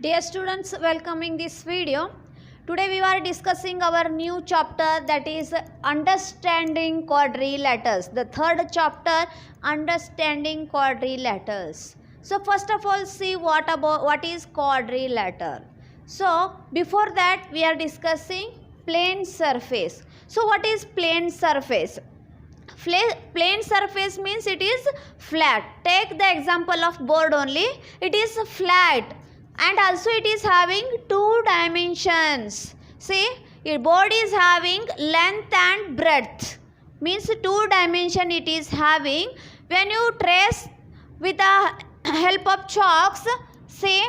Dear students, welcoming this video. Today we are discussing our new chapter, that is understanding quadrilaterals. The third chapter, understanding quadrilaterals. So first of all, see what is quadrilateral. So before that we are discussing plane surface. So what is plane surface? Plane surface means it is flat. Take the example of board only. It is flat and also it is having two dimensions. See, your board is having length and breadth. Means two dimension it is having. When you trace with the help of chalks, see,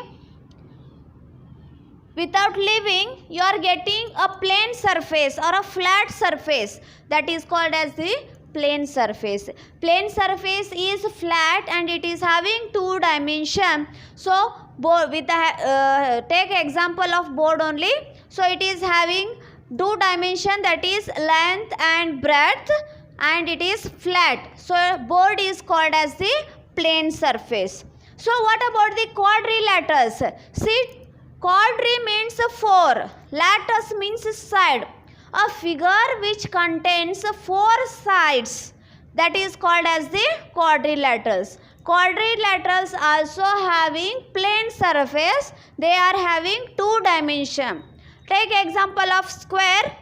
without leaving, you are getting a plane surface or a flat surface. That is called as the plane surface. Plane surface is flat and it is having two dimension. So board with the take example of board only. So it is having two dimension, that is length and breadth, and it is flat. So board is called as the plane surface. So what about the quadrilaterals? See, quadri means four, laterals means side. A figure which contains four sides, that is called as the quadrilaterals. Quadrilaterals also having plane surface. They are having two dimension. Take example of square.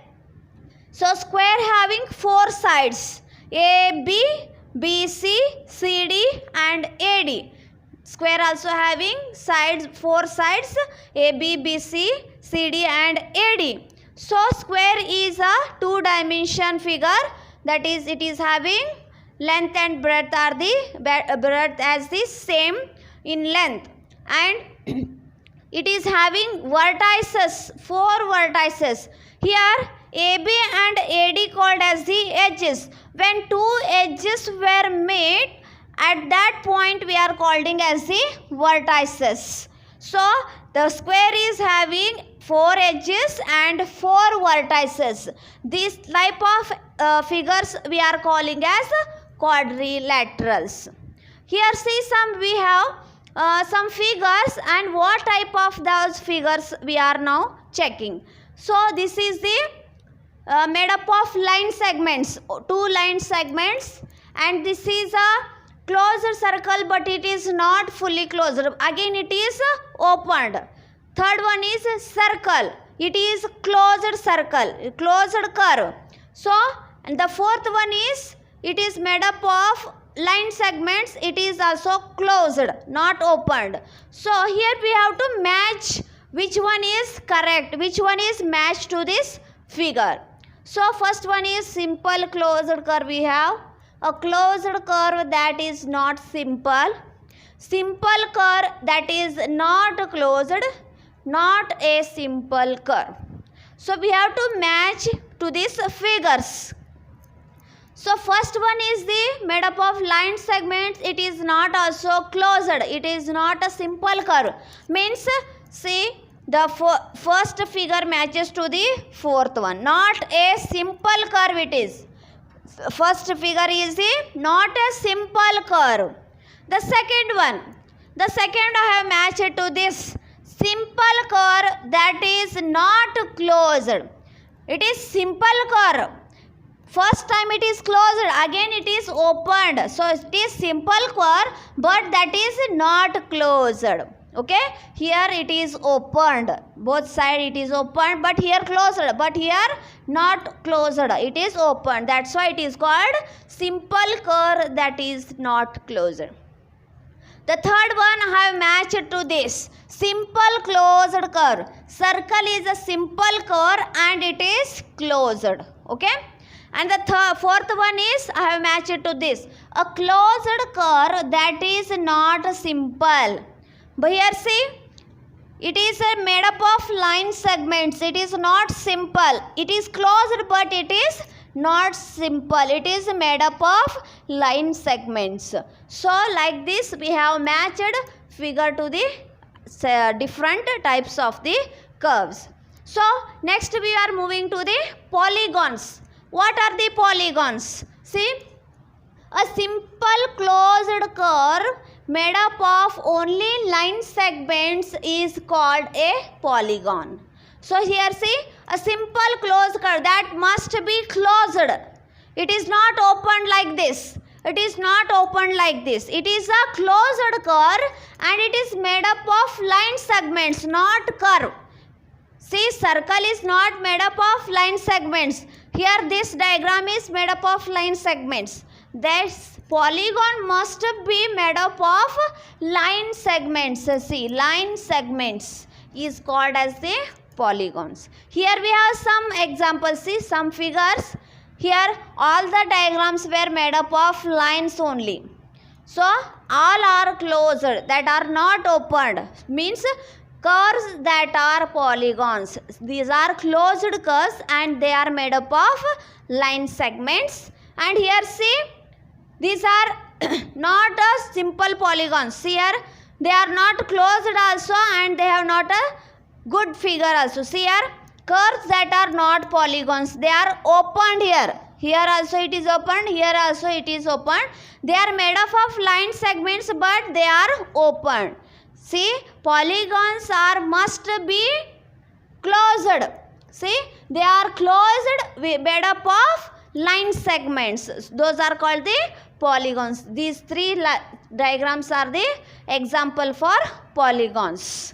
So square having four sides, A, B, B, C, C, D and AD. Square also having sides, four sides, A, B, B, C, C, D and AD. So square is a two dimension figure, that is it is having length and breadth are the breadth as the same in length, and it is having vertices, four vertices. Here AB and AD called as the edges. When two edges were made, at that point we are calling as the vertices. So the square is having four edges and four vertices. This type of figures we are calling as quadrilaterals. Here see we have some figures, and what type of those figures we are now checking. So this is the made up of line segments, two line segments, and this is a closed circle, but it is not fully closed. Again it is opened. Third one is circle. It is closed circle, closed curve. So, and the fourth one is, it is made up of line segments. It is also closed, not opened. So, here we have to match which one is correct, which one is matched to this figure. So, first one is simple closed curve we have. A closed curve that is not simple. Simple curve that is not closed. Not a simple curve. So we have to match to these figures. So first one is the made up of line segments. It is not also closed. It is not a simple curve. Means, see, the first figure matches to the fourth one. Not a simple curve it is. First figure is the not a simple curve. The second one. The second I have matched to this simple curve that is not closed. It is simple curve. First time it is closed, again it is opened. So it is simple curve, but that is not closed. Okay, here it is opened. Both side it is opened, but here closed. But here not closed. It is opened. That's why it is called simple curve that is not closed. The third one I have matched to this simple closed curve. Circle is a simple curve and it is closed. Okay. And the fourth one is I have matched to this. A closed curve that is not simple. But here see, it is made up of line segments. It is not simple. It is closed but it is not simple. It is made up of line segments. So like this we have matched figure to the different types of the curves. So next we are moving to the polygons. What are the polygons? See, a simple closed curve made up of only line segments is called a polygon. So here see, a simple closed curve that must be closed. It is not opened like this. It is not opened like this. It is a closed curve and it is made up of line segments, not curve. See, circle is not made up of line segments. Here this diagram is made up of line segments. This polygon must be made up of line segments. See, line segments is called as the polygons. Here we have some examples. See, some figures. Here all the diagrams were made up of lines only. So all are closed, that are not opened, means curves that are polygons. These are closed curves and they are made up of line segments. And here see, these are not a simple polygons. Here they are not closed also and they have not a good figure also. See here, curves that are not polygons, they are opened here. Here also it is opened, here also it is opened. They are made up of line segments but they are opened. See, polygons are must be closed. See, they are closed, made up of line segments. Those are called the polygons. These three diagrams are the example for polygons.